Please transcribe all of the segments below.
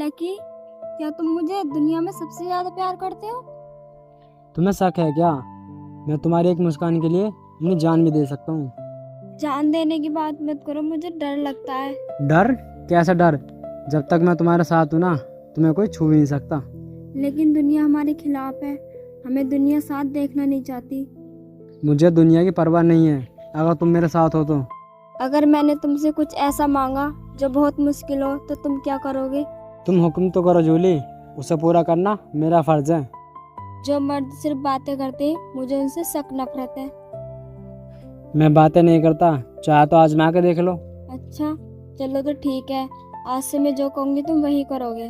Lucky, क्या तुम मुझे दुनिया में सबसे ज्यादा प्यार करते हो? तुम्हें शक है क्या? मैं तुम्हारी एक मुस्कान के लिए अपनी जान भी दे सकता हूँ। जान देने की बात मत करो, मुझे डर लगता है। डर? कैसा डर? जब तक मैं तुम्हारे साथ हूँ ना, तुम्हें कोई छू भी नहीं सकता। लेकिन दुनिया हमारे खिलाफ है, हमें दुनिया साथ देखना नहीं चाहती। मुझे दुनिया की परवाह नहीं है अगर तुम मेरे साथ हो तो। अगर मैंने तुमसे कुछ ऐसा मांगा जो बहुत मुश्किल हो तो तुम क्या करोगे? तुम हुक्म तो करो जूली, उसे पूरा करना मेरा फर्ज है। जो मर्द सिर्फ बातें करते हैं, मुझे उनसे सख्त नफरत है। मैं बातें नहीं करता, चाहे तो आजमा के देख लो। अच्छा चलो तो ठीक है, आज से मैं जो कहूँगी तुम वही करोगे।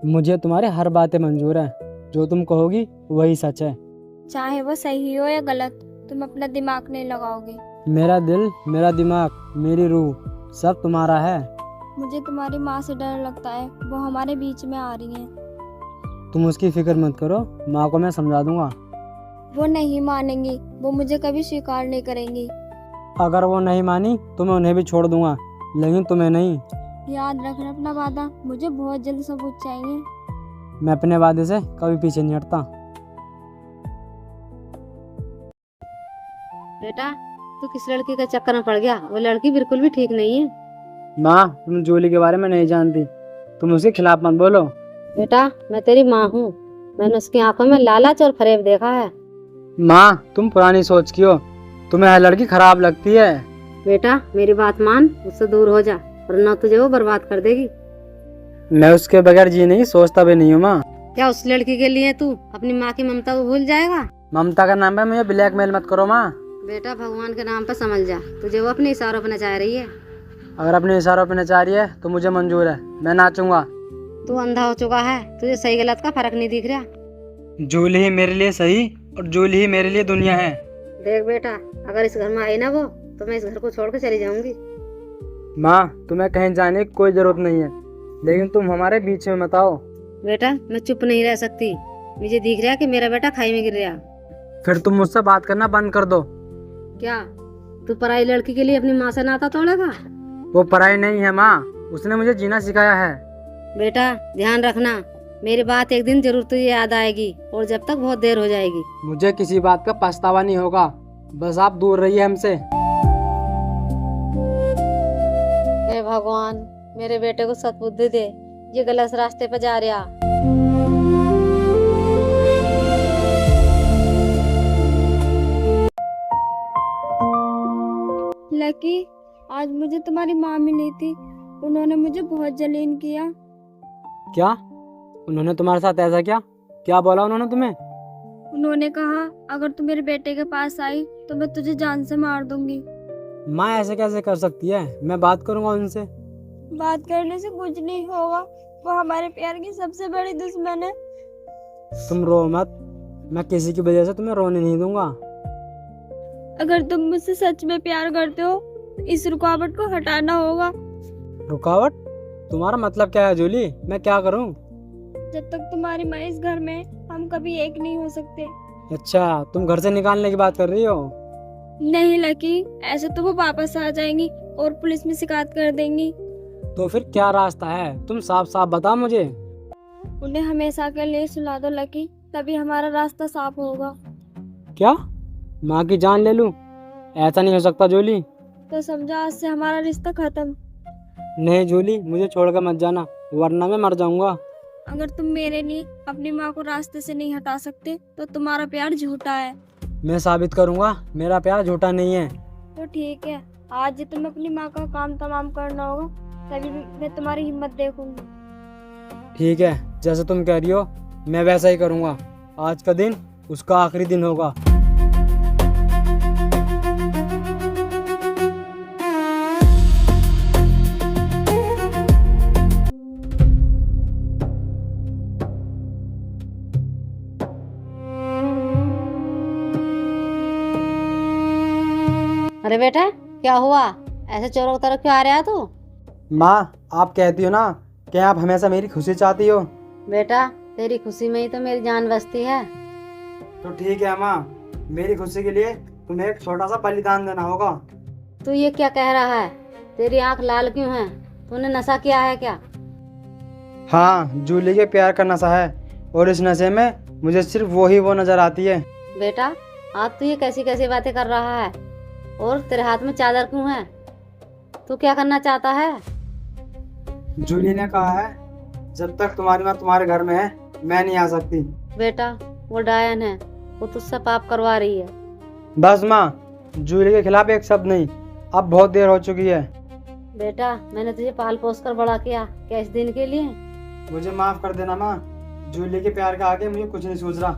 मुझे तुम्हारी हर बातें मंजूर है, जो तुम कहोगी वही सच है। चाहे वो सही हो या गलत, तुम अपना दिमाग नहीं लगाओगे। मेरा दिल, मेरा दिमाग, मेरी रूह सब तुम्हारा है। मुझे तुम्हारी माँ से डर लगता है, वो हमारे बीच में आ रही हैं। तुम उसकी फिक्र मत करो, माँ को मैं समझा दूंगा। वो नहीं मानेंगी, वो मुझे कभी स्वीकार नहीं करेंगी। अगर वो नहीं मानी तो मैं उन्हें भी छोड़ दूंगा, लेकिन तुम्हें नहीं। याद रखना अपना वादा, मुझे बहुत जल्द सबूत चाहिए। मैं अपने वादे से कभी पीछे नहीं हटता। बेटा, तू किस लड़की का चक्कर में पड़ गया? वो लड़की बिल्कुल भी ठीक नहीं है। माँ, तुम जूली के बारे में नहीं जानती, तुम उसके खिलाफ मत बोलो। बेटा, मैं तेरी माँ हूँ, मैंने उसकी आंखों में लालच और फरेब देखा है। माँ, तुम पुरानी सोच की हो, तुम्हें हर लड़की खराब लगती है। बेटा, मेरी बात मान, उससे दूर हो जा, वरना तुझे वो बर्बाद कर देगी। मैं उसके बगैर जीने की सोचता भी नहीं हूँ माँ। क्या उस लड़की के लिए तू अपनी माँ की ममता को भूल जाएगा? ममता का नाम है, मुझे ब्लैकमेल मत करो माँ। बेटा, भगवान के नाम पर समझ जा, तुझे वो अपने इशारों पर नचा रही है। अगर अपने इशारों पे नचा रही है तो मुझे मंजूर है, मैं नाचूंगा। तू अंधा हो चुका है, तुझे सही गलत का फर्क नहीं दिख रहा। जूली ही मेरे लिए सही और जूली ही मेरे लिए दुनिया है। देख बेटा, अगर इस घर में आई ना वो, तो मैं इस घर को छोड़ कर चली जाऊंगी। माँ, तुम्हें कहीं जाने की कोई जरूरत नहीं है, लेकिन तुम हमारे बीच में मत आओ। बेटा, मैं चुप नहीं रह सकती, मुझे दिख रहा है कि मेरा बेटा खाई में गिर रहा। फिर तुम मुझसे बात करना बंद कर दो। क्या तू पराई लड़की के लिए अपनी माँ से नाता तोड़ेगा? वो पराई नहीं है माँ, उसने मुझे जीना सिखाया है। बेटा, ध्यान रखना, मेरी बात एक दिन जरूर तुझे याद आएगी, और जब तक बहुत देर हो जाएगी। मुझे किसी बात का पछतावा नहीं होगा, बस आप दूर रहिए हमसे। हे भगवान, मेरे बेटे को सद्बुद्धि दे, ये गलत रास्ते पर जा रहा। लकी, आज मुझे तुम्हारी माँ मिली थी, उन्होंने मुझे बहुत जलील किया। क्या? उन्होंने तुम्हारे साथ ऐसा क्या? क्या बोला उन्होंने तुम्हें? उन्होंने कहा अगर तू मेरे बेटे के पास आई तो मैं तुझे जान से मार दूंगी। माँ ऐसे कैसे कर सकती है? मैं बात करूंगा उनसे। बात करने से कुछ नहीं होगा, वो हमारे प्यार की सबसे बड़ी दुश्मन है। तुम रो मत, मैं किसी की वजह से तुम्हें रोने नहीं दूंगा। अगर तुम मुझसे सच में प्यार करते हो तो इस रुकावट को हटाना होगा। रुकावट? तुम्हारा मतलब क्या है जूली? मैं क्या करूं? जब तक तुम्हारी माँ इस घर में है, हम कभी एक नहीं हो सकते। अच्छा, तुम घर से निकालने की बात कर रही हो? नहीं लकी, ऐसे तो वो वापस आ जाएंगी और पुलिस में शिकायत कर देंगी। तो फिर क्या रास्ता है? तुम साफ साफ बता मुझे। उन्हें हमेशा के लिए सुला दो लकी, तभी हमारा रास्ता साफ होगा। क्या? माँ की जान ले लूं? ऐसा नहीं हो सकता जूली। तो समझा, आज से हमारा रिश्ता खत्म। नहीं जूली, मुझे छोड़कर मत जाना, वरना मैं मर जाऊंगा। अगर तुम मेरे लिए अपनी माँ को रास्ते से नहीं हटा सकते तो तुम्हारा प्यार झूठा है। मैं साबित करूंगा मेरा प्यार झूठा नहीं है। तो ठीक है, आज तुम्हें अपनी माँ का काम तमाम करना होगा, तभी मैं तुम्हारी हिम्मत देखूंगी। ठीक है, जैसे तुम कह रही हो मैं वैसा ही करूंगा। आज का दिन उसका आखिरी दिन होगा। अरे बेटा, क्या हुआ? ऐसे चोरों की तरह क्यों आ रहा तू? माँ, आप कहती हो ना कि आप हमेशा मेरी खुशी चाहती हो। बेटा, तेरी खुशी में ही तो मेरी जान बसती है। तो ठीक है माँ, मेरी खुशी के लिए तुम्हें एक छोटा सा बलिदान देना होगा। तू ये क्या कह रहा है? तेरी आंख लाल क्यों है? तूने नशा किया है क्या? हाँ, जूली के प्यार का नशा है और इस नशे में मुझे सिर्फ वो नजर आती है। बेटा आज तू ये कैसी कैसी बातें कर रहा है और तेरे हाथ में चादर क्यों है? तू क्या करना चाहता है? जूली ने कहा है जब तक तुम्हारी माँ तुम्हारे घर में है मैं नहीं आ सकती। बेटा वो डायन है, वो तुझसे पाप करवा रही है। बस माँ, जूली के खिलाफ एक शब्द नहीं, अब बहुत देर हो चुकी है। बेटा मैंने तुझे पाल पोस कर बड़ा किया, क्या इस दिन के लिए? मुझे माफ कर देना माँ, जूली के प्यार का आगे मुझे कुछ नहीं सूझ रहा।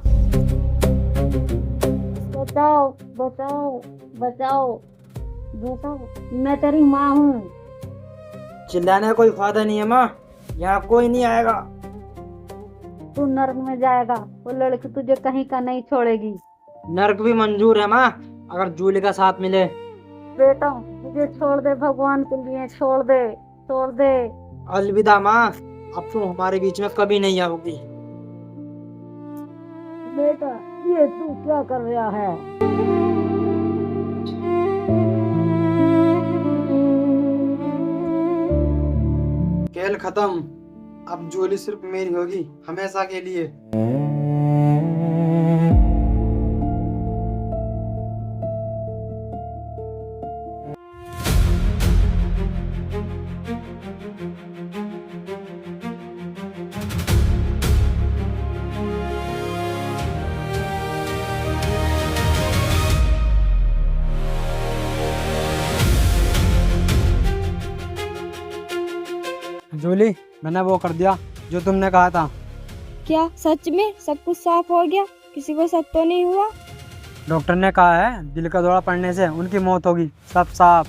बचाओ बचाओ बचाओ बचाओ, मैं तेरी माँ हूँ। चिल्लाने का कोई फायदा नहीं है माँ, यहाँ कोई नहीं आएगा। तू नर्क में जाएगा, वो लड़की तुझे कहीं का नहीं छोड़ेगी। नर्क भी मंजूर है माँ, अगर जूली का साथ मिले। बेटा मुझे छोड़ दे, भगवान के लिए छोड़ दे, छोड़ दे। अलविदा माँ, अब तुम हमारे बीच में कभी नहीं आओगी। बेटा ये तू क्या कर रहा है? खेल खत्म, अब जूली सिर्फ मेरी होगी हमेशा के लिए। जूली, मैंने वो कर दिया जो तुमने कहा था। क्या सच में सब कुछ साफ हो गया? किसी को शक तो नहीं हुआ? डॉक्टर ने कहा है दिल का दौरा पड़ने से उनकी मौत होगी, सब साफ।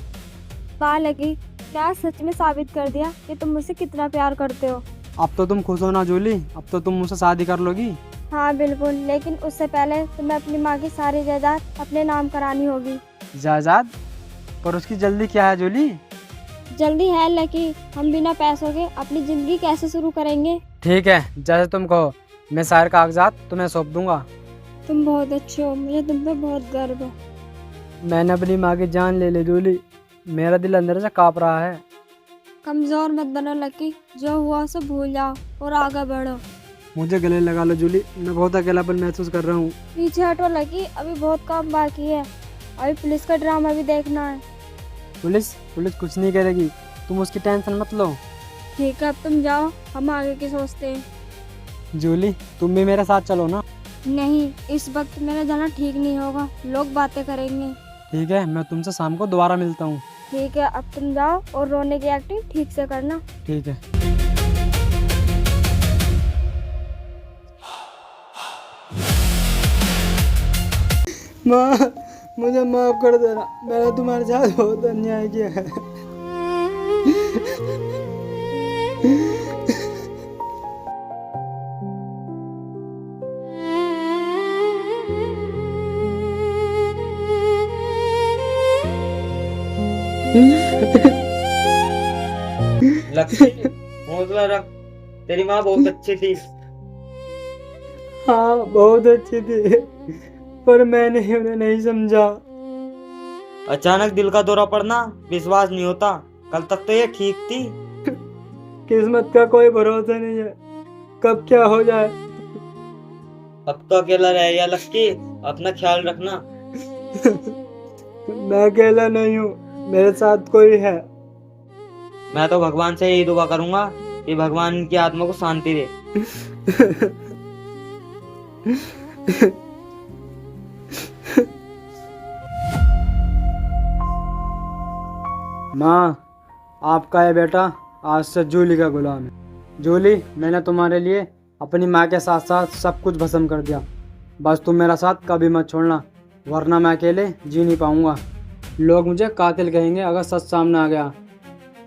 वाह लकी, क्या सच में साबित कर दिया कि तुम मुझसे कितना प्यार करते हो। अब तो तुम खुश हो ना जूली, अब तो तुम मुझसे शादी कर लोगी। हाँ बिल्कुल, लेकिन उससे पहले तुम्हें अपनी माँ की सारी जायदाद अपने नाम करानी होगी। जायदाद? पर उसकी जल्दी क्या है जूली? जल्दी है लकी, हम बिना पैसों के अपनी जिंदगी कैसे शुरू करेंगे? ठीक है, जैसे तुम कहो, मैं सारे कागजात तुम्हें सौंप दूंगा। तुम बहुत अच्छे हो, मुझे तुम पे बहुत गर्व है। मैंने अपनी माँ की जान ले ली जूली, मेरा दिल अंदर से कांप रहा है। कमजोर मत बनो लकी, जो हुआ उसे भूल जाओ और आगे बढ़ो। मुझे गले लगा लो जूली, मैं बहुत अकेलापन महसूस कर रहा हूँ। पीछे हटो लकी, अभी बहुत काम बाकी है। अभी पुलिस का ड्रामा भी देखना है। पुलिस कुछ नहीं करेगी, तुम उसकी टेंशन मत लो। ठीक है, अब तुम जाओ, हम आगे की सोचते हैं। जूली, तुम भी मेरे साथ चलो ना। नहीं, इस वक्त मेरा जाना ठीक नहीं होगा, लोग बातें करेंगे। ठीक है, मैं तुमसे शाम को दोबारा मिलता हूँ। ठीक है, अब तुम जाओ और रोने की एक्टिंग ठीक से करना। ठीक है। माँ, मुझे माफ कर देना, मैंने तुम्हारे साथ बहुत अन्याय किया है। लक्ष्मी, हौसला रख, तेरी माँ बहुत अच्छी थी। हाँ, बहुत अच्छी थी, पर मैंने उन्हें नहीं समझा। अचानक दिल का दौरा पड़ना विश्वास नहीं होता, कल तक तो ये ठीक थी। किस्मत का कोई भरोसा नहीं है, कब क्या हो जाए। अब तो अकेला रह गया लक्ष्मी, अपना ख्याल रखना। मैं अकेला नहीं हूँ, मेरे साथ कोई है। मैं तो भगवान से यही दुआ करूंगा कि भगवान इनकी आत्मा को शांति दे। माँ, आपका ये बेटा आज से जूली का गुलाम है। जूली, मैंने तुम्हारे लिए अपनी माँ के साथ साथ सब कुछ भस्म कर दिया, बस तुम मेरा साथ कभी मत छोड़ना, वरना मैं अकेले जी नहीं पाऊंगा। लोग मुझे कातिल कहेंगे अगर सच सामने आ गया,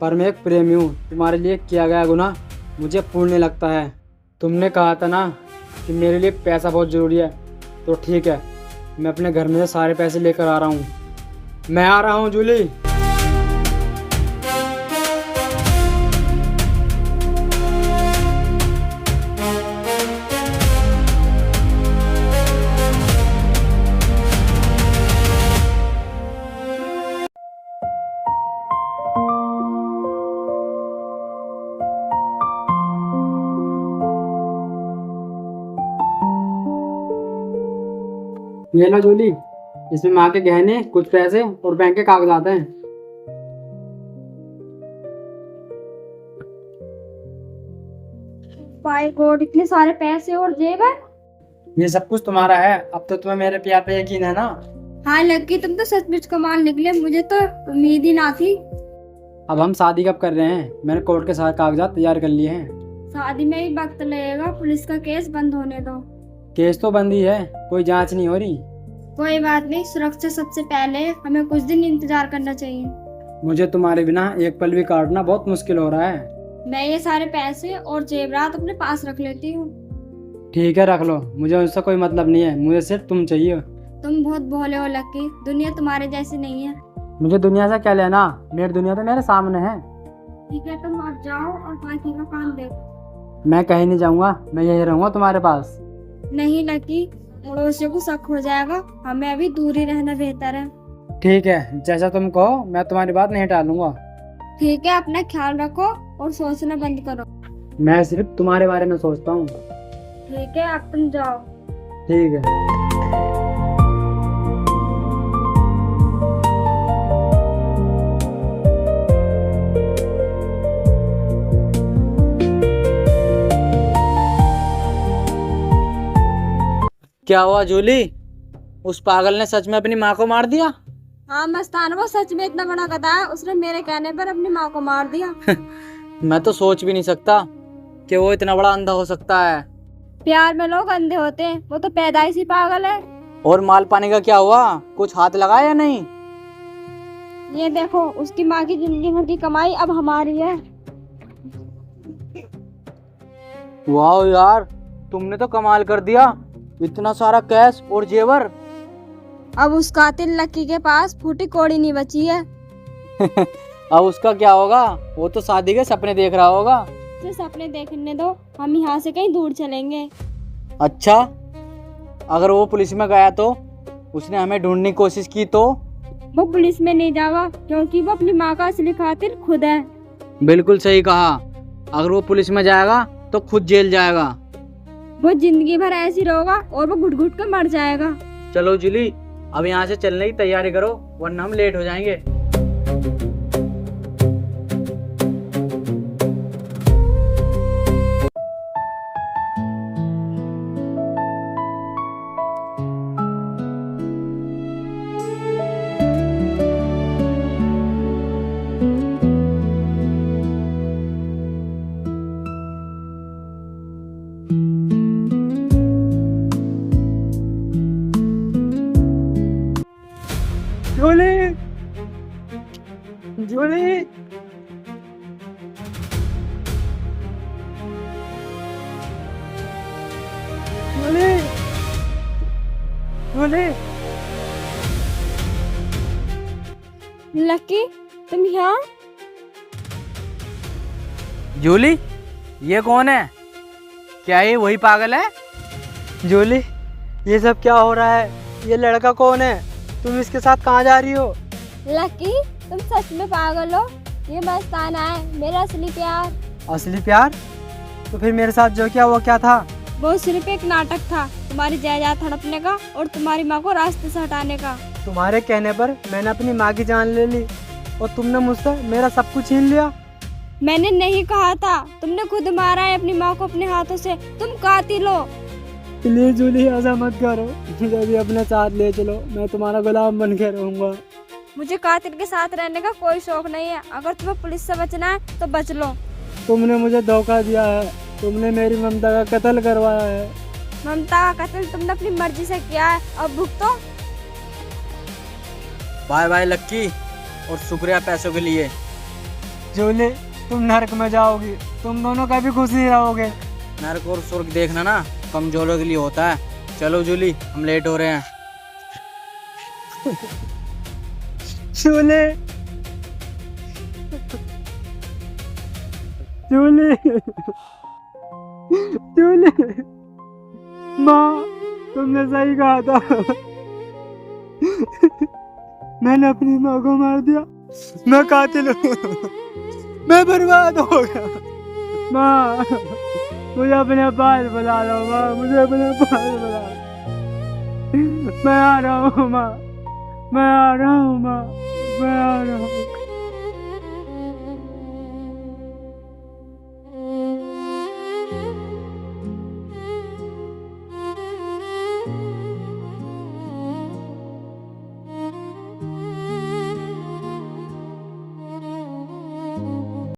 पर मैं एक प्रेमी हूँ। तुम्हारे लिए किया गया गुनाह मुझे पुण्य लगता है। तुमने कहा था ना कि मेरे लिए पैसा बहुत ज़रूरी है, तो ठीक है, मैं अपने घर में से सारे पैसे लेकर आ रहा हूँ। मैं आ रहा हूँ जूली। ये लो जूली, इसमें माँ के गहने, कुछ पैसे और बैंक के कागजात हैं। बाय गॉड, इतने सारे पैसे और जेब है। ये सब कुछ तुम्हारा है। अब तो तुम्हें मेरे प्यार पे यकीन है ना? हाँ लकी, तुम तो सचमुच कमाल निकले, मुझे तो उम्मीद ही ना थी। अब हम शादी कब कर रहे हैं? मैंने कोर्ट के सारे कागजात तैयार कर लिए हैं। शादी में भी वक्त लगेगा, पुलिस का केस बंद होने दो। केस तो बंद ही है, कोई जांच नहीं हो रही। कोई बात नहीं, सुरक्षा सबसे पहले, हमें कुछ दिन इंतजार करना चाहिए। मुझे तुम्हारे बिना एक पल भी काटना बहुत मुश्किल हो रहा है। मैं ये सारे पैसे और जेवरात अपने पास रख लेती हूँ। ठीक है, रख लो, मुझे उससे कोई मतलब नहीं है, मुझे सिर्फ तुम चाहिए। तुम बहुत भोले हो लकी, दुनिया तुम्हारे जैसी नहीं है। मुझे दुनिया से क्या लेना, मेरी दुनिया तो मेरे सामने है। ठीक है, तुम अब जाओ और बाकी का काम देखो। मैं कहीं नहीं जाऊंगा, मैं यही रहूंगा तुम्हारे पास। नहीं लकी, पड़ोसियों को शक हो जाएगा, हमें अभी दूर ही रहना बेहतर है। ठीक है, जैसा तुम कहो, मैं तुम्हारी बात नहीं टालूंगा। ठीक है, अपना ख्याल रखो और सोचना बंद करो। मैं सिर्फ तुम्हारे बारे में सोचता हूँ। ठीक है, अब तुम जाओ। ठीक है। क्या हुआ जूली? उस पागल ने सच में अपनी माँ को मार दिया? हाँ मस्तान, वो सच में इतना बड़ा गधा है, उसने मेरे कहने पर अपनी माँ को मार दिया। मैं तो सोच भी नहीं सकता कि वो इतना बड़ा अंधा हो सकता है। प्यार में लोग अंधे होते हैं, वो तो पैदाइशी पागल है। और माल पाने का क्या हुआ? कुछ हाथ लगाया या नहीं? ये देखो, उसकी माँ की जिंदगी भर की कमाई अब हमारी है। वाह यार, तुमने तो कमाल कर दिया, इतना सारा कैश और जेवर। अब उस कातिल लकी के पास फूटी कौड़ी नहीं बची है। अब उसका क्या होगा? वो तो शादी के सपने देख रहा होगा। उसे सपने देखने दो, हम यहाँ से कहीं दूर चलेंगे। अच्छा, अगर वो पुलिस में गया तो उसने हमें ढूंढने की कोशिश की तो? वो पुलिस में नहीं जाएगा, क्योंकि वो अपनी माँ का असली कातिल खुद है। बिल्कुल सही कहा, अगर वो पुलिस में जाएगा तो खुद जेल जाएगा। वो जिंदगी भर ऐसी रहेगा और वो घुट घुट कर मर जाएगा। चलो जूली, अब यहाँ से चलने की तैयारी करो, वरना हम लेट हो जाएंगे। जूली, जूली, जूली, जूली। लकी, तुम यहाँ? जूली, ये कौन है? क्या ये वही पागल है? जूली, ये सब क्या हो रहा है? ये लड़का कौन है? तुम इसके साथ कहाँ जा रही हो? लकी, तुम सच में पागल हो, ये मस्ताना है मेरा असली प्यार। असली प्यार? तो फिर मेरे साथ जो किया वो क्या था? वो सिर्फ एक नाटक था, तुम्हारी जायदाद हड़पने का और तुम्हारी माँ को रास्ते से हटाने का। तुम्हारे कहने पर मैंने अपनी माँ की जान ले ली और तुमने मुझसे मेरा सब कुछ छीन लिया। मैंने नहीं कहा था, तुमने खुद मारा है अपनी माँ को अपने हाथों से, तुम कातिल हो। प्लीज जूली, ऐसा मत करो, मुझे भी अपने साथ ले चलो, मैं तुम्हारा गुलाम बन के रहूंगा। मुझे कातिल के साथ रहने का कोई शौक नहीं है, अगर तुम्हें पुलिस से बचना है तो बच लो। तुमने मुझे धोखा दिया है, तुमने मेरी ममता का कत्ल करवाया है। ममता का कत्ल तुमने अपनी मर्जी से किया है, अब भुगतो। बाय बाय लक्की, और शुक्रिया पैसों के लिए। जूली, तुम नरक में जाओगी, तुम दोनों कभी खुश नहीं रहोगे। नरक और स्वर्ग देखना ना कमजोरों के लिए होता है। चलो जूली, हम लेट हो रहे हैं। जूली, जूली, जूली, माँ, तुमने सही कहा था, मैंने अपनी माँ को मार दिया, मैं कातिल हूँ, मैं बर्बाद हो गया। माँ, मुझे अपने पास बुला लो, माँ, मुझे अपने पास बुला लो। मैं आ रहा हूँ माँ, मैं आ रहा हूँ माँ, मैं आ रहा हूँ।